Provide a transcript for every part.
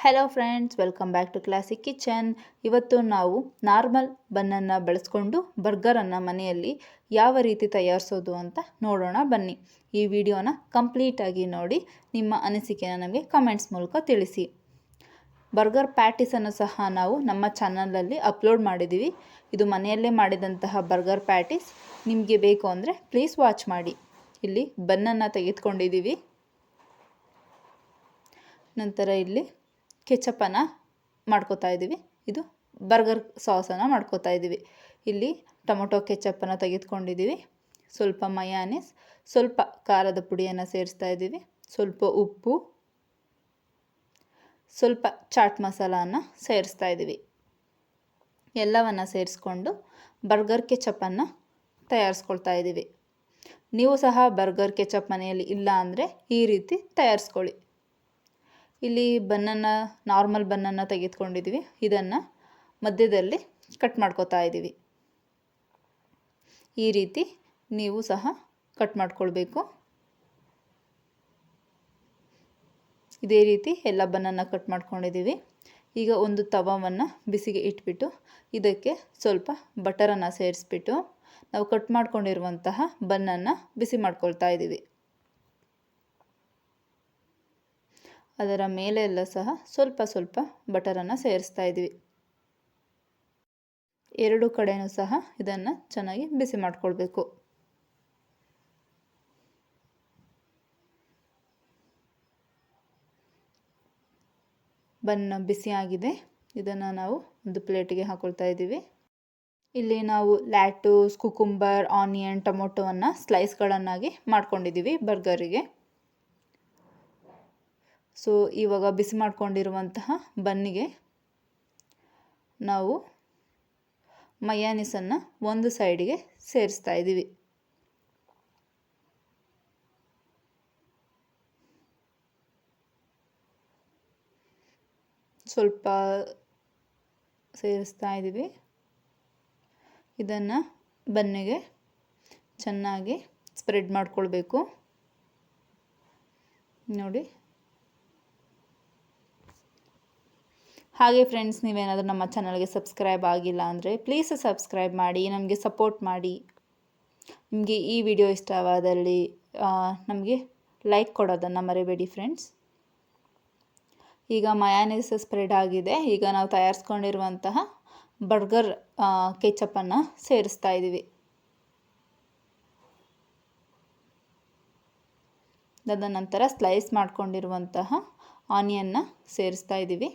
Hello friends, welcome back to classic kitchen. ಇವತ್ತು ನಾವು normal ಬನ್ನನ್ನು ಬಳಸ್ಕೊಂಡು ಬರ್ಗರನ್ನು ಮನೆಯಲ್ಲಿ ಯಾವ ರೀತಿ ತಯಾರಿಸೋದು ಅಂತ ನೋಡೋಣ ಬನ್ನಿ. ಈ ವಿಡಿಯೋನ ಕಂಪ್ಲೀಟಾಗಿ ನೋಡಿ ನಿಮ್ಮ ಅನಿಸಿಕೆನ ನಮಗೆ ಕಮೆಂಟ್ಸ್ ಮೂಲಕ ತಿಳಿಸಿ. ಬರ್ಗರ್ ಪ್ಯಾಟೀಸನ್ನು ಸಹ ನಾವು ನಮ್ಮ ಚಾನಲಲ್ಲಿ ಅಪ್ಲೋಡ್ ಮಾಡಿದ್ದೀವಿ. ಇದು ಮನೆಯಲ್ಲೇ ಮಾಡಿದಂತಹ ಬರ್ಗರ್ ಪ್ಯಾಟೀಸ್. ನಿಮಗೆ ಬೇಕು ಅಂದರೆ ಪ್ಲೀಸ್ ವಾಚ್ ಮಾಡಿ. ಇಲ್ಲಿ ಬನ್ನನ್ನು ತೆಗೆದುಕೊಂಡಿದ್ದೀವಿ. ನಂತರ ಇಲ್ಲಿ ಕೆಚಪನ್ನು ಮಾಡ್ಕೋತಾ ಇದ್ದೀವಿ. ಇದು ಬರ್ಗರ್ ಸಾಸನ್ನು ಮಾಡ್ಕೋತಾ ಇದ್ದೀವಿ. ಇಲ್ಲಿ ಟೊಮೊಟೊ ಕೆಚಪನ್ನು ತೆಗೆದುಕೊಂಡಿದ್ದೀವಿ. ಸ್ವಲ್ಪ ಮಯಾನೀಸ್, ಸ್ವಲ್ಪ ಖಾರದ ಪುಡಿಯನ್ನು ಸೇರಿಸ್ತಾ ಇದ್ದೀವಿ, ಸ್ವಲ್ಪ ಉಪ್ಪು, ಸ್ವಲ್ಪ ಚಾಟ್ ಮಸಾಲವನ್ನು ಸೇರಿಸ್ತಾ ಇದ್ದೀವಿ. ಎಲ್ಲವನ್ನು ಸೇರಿಸ್ಕೊಂಡು ಬರ್ಗರ್ ಕೆಚಪನ್ನು ತಯಾರಿಸ್ಕೊಳ್ತಾ ಇದ್ದೀವಿ. ನೀವು ಸಹ ಬರ್ಗರ್ ಕೆಚಪ್ ಮನೆಯಲ್ಲಿ ಇಲ್ಲ ಅಂದರೆ ಈ ರೀತಿ ತಯಾರಿಸ್ಕೊಳ್ಳಿ. ಇಲ್ಲಿ ನಾರ್ಮಲ್ ಬನ್ನನ್ನು ತೆಗೆದುಕೊಂಡಿದ್ದೀವಿ. ಇದನ್ನು ಮಧ್ಯದಲ್ಲಿ ಕಟ್ ಮಾಡ್ಕೋತಾ ಇದ್ದೀವಿ. ಈ ರೀತಿ ನೀವು ಸಹ ಕಟ್ ಮಾಡ್ಕೊಳ್ಬೇಕು. ಇದೇ ರೀತಿ ಎಲ್ಲ ಬನ್ನನ್ನು ಕಟ್ ಮಾಡ್ಕೊಂಡಿದ್ದೀವಿ. ಈಗ ಒಂದು ತವವನ್ನು ಬಿಸಿಗೆ ಇಟ್ಬಿಟ್ಟು ಇದಕ್ಕೆ ಸ್ವಲ್ಪ ಬಟರನ್ನು ಸೇರಿಸ್ಬಿಟ್ಟು ನಾವು ಕಟ್ ಮಾಡ್ಕೊಂಡಿರುವಂತಹ ಬನ್ನನ್ನು ಬಿಸಿ ಮಾಡ್ಕೊಳ್ತಾ ಇದ್ದೀವಿ. ಅದರ ಮೇಲೆಲ್ಲ ಸಹ ಸ್ವಲ್ಪ ಸ್ವಲ್ಪ ಬಟರನ್ನು ಸೇರಿಸ್ತಾ ಇದ್ದೀವಿ. ಎರಡು ಕಡೆಯೂ ಸಹ ಇದನ್ನು ಚೆನ್ನಾಗಿ ಬಿಸಿ ಮಾಡಿಕೊಳ್ಬೇಕು. ಬನ್ ಬಿಸಿಯಾಗಿದೆ. ಇದನ್ನು ನಾವು ಒಂದು ಪ್ಲೇಟಿಗೆ ಹಾಕೊಳ್ತಾ ಇದ್ದೀವಿ. ಇಲ್ಲಿ ನಾವು ಲ್ಯಾಟೂಸ್, ಕುಕುಂಬರ್, ಆನಿಯನ್, ಟೊಮೊಟೊವನ್ನು ಸ್ಲೈಸ್ಗಳನ್ನಾಗಿ ಮಾಡ್ಕೊಂಡಿದ್ದೀವಿ ಬರ್ಗರಿಗೆ. ಸೊ ಇವಾಗ ಬಿಸಿ ಮಾಡ್ಕೊಂಡಿರುವಂತಹ ಬನ್ನಿಗೆ ನಾವು ಮಯಾನೀಸನ್ನು ಒಂದು ಸೈಡಿಗೆ ಸೇರಿಸ್ತಾ ಇದ್ದೀವಿ. ಸ್ವಲ್ಪ ಸೇರಿಸ್ತಾ ಇದ್ದೀವಿ. ಇದನ್ನು ಬನ್ನಿಗೆ ಚೆನ್ನಾಗಿ ಸ್ಪ್ರೆಡ್ ಮಾಡ್ಕೊಳ್ಬೇಕು. ನೋಡಿ. ಹಾಗೆ ಫ್ರೆಂಡ್ಸ್, ನೀವೇನಾದರೂ ನಮ್ಮ ಚಾನಲ್ಗೆ ಸಬ್ಸ್ಕ್ರೈಬ್ ಆಗಿಲ್ಲ ಅಂದರೆ ಪ್ಲೀಸ್ ಸಬ್ಸ್ಕ್ರೈಬ್ ಮಾಡಿ, ನಮಗೆ ಸಪೋರ್ಟ್ ಮಾಡಿ. ನಿಮಗೆ ಈ ವಿಡಿಯೋ ಇಷ್ಟವಾದಲ್ಲಿ ನಮಗೆ ಲೈಕ್ ಕೊಡೋದನ್ನು ಮರಿಬೇಡಿ ಫ್ರೆಂಡ್ಸ್. ಈಗ ಮಯಾನೀಸ್ ಸ್ಪ್ರೆಡ್ ಆಗಿದೆ. ಈಗ ನಾವು ತಯಾರಿಸ್ಕೊಂಡಿರುವಂತಹ ಬರ್ಗರ್ ಕೆಚಪನ್ನು ಸೇರಿಸ್ತಾ ಇದ್ದೀವಿ. ಅದಾದ ನಂತರ ಸ್ಲೈಸ್ ಮಾಡ್ಕೊಂಡಿರುವಂತಹ ಆನಿಯನ್ನ ಸೇರಿಸ್ತಾ ಇದ್ದೀವಿ.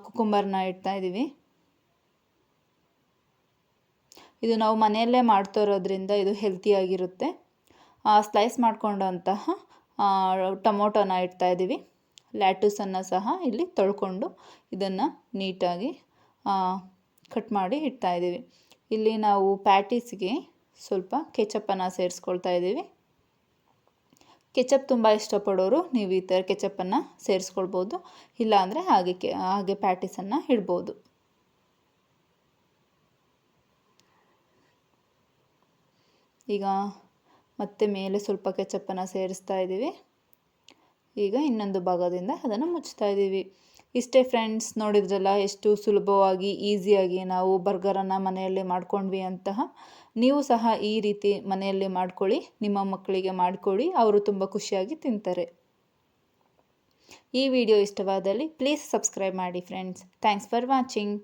ಕುಕುಂಬರ್ನ ಇಡ್ತಾ ಇದ್ದೀವಿ. ಇದು ನಾವು ಮನೆಯಲ್ಲೇ ಮಾಡ್ತಾ ಇರೋದ್ರಿಂದ ಇದು ಹೆಲ್ತಿಯಾಗಿರುತ್ತೆ. ಸ್ಲೈಸ್ ಮಾಡ್ಕೊಂಡಂತಹ ಟೊಮೊಟೊನ ಇಡ್ತಾ ಇದ್ದೀವಿ. ಲ್ಯಾಟೂಸನ್ನು ಸಹ ಇಲ್ಲಿ ತೊಳ್ಕೊಂಡು ಇದನ್ನು ನೀಟಾಗಿ ಕಟ್ ಮಾಡಿ ಇಡ್ತಾ ಇದ್ದೀವಿ. ಇಲ್ಲಿ ನಾವು ಪ್ಯಾಟೀಸ್ಗೆ ಸ್ವಲ್ಪ ಕೆಚಪನ್ನು ಸೇರಿಸ್ಕೊಳ್ತಾ ಇದ್ದೀವಿ. ಕೆಚಪ್ ತುಂಬ ಇಷ್ಟಪಡೋರು ನೀವು ಈ ಥರ ಕೆಚಪನ್ನು ಸೇರಿಸ್ಕೊಳ್ಬೋದು. ಇಲ್ಲ ಅಂದರೆ ಹಾಗೆ ಪ್ಯಾಟೀಸನ್ನು ಇಡ್ಬೋದು. ಈಗ ಮತ್ತೆ ಮೇಲೆ ಸ್ವಲ್ಪ ಕೆಚಪನ್ನು ಸೇರಿಸ್ತಾ ಇದ್ದೀವಿ. ಈಗ ಇನ್ನೊಂದು ಭಾಗದಿಂದ ಅದನ್ನು ಮುಚ್ತಾ ಇದ್ದೀವಿ. ಇಷ್ಟೇ ಫ್ರೆಂಡ್ಸ್, ನೋಡಿದ್ರಲ್ಲ ಎಷ್ಟು ಸುಲಭವಾಗಿ ಈಸಿಯಾಗಿ ನಾವು ಬರ್ಗರನ್ನು ಮನೆಯಲ್ಲೇ ಮಾಡ್ಕೊಂಡ್ವಿ ಅಂತಹ. ನೀವು ಸಹ ಈ ರೀತಿ ಮನೆಯಲ್ಲೇ ಮಾಡ್ಕೊಳ್ಳಿ, ನಿಮ್ಮ ಮಕ್ಕಳಿಗೆ ಮಾಡಿಕೊಡಿ, ಅವರು ತುಂಬ ಖುಷಿಯಾಗಿ ತಿಂತಾರೆ. ಈ ವಿಡಿಯೋ ಇಷ್ಟವಾದಲ್ಲಿ ಪ್ಲೀಸ್ ಸಬ್ಸ್ಕ್ರೈಬ್ ಮಾಡಿ ಫ್ರೆಂಡ್ಸ್. Thanks for watching.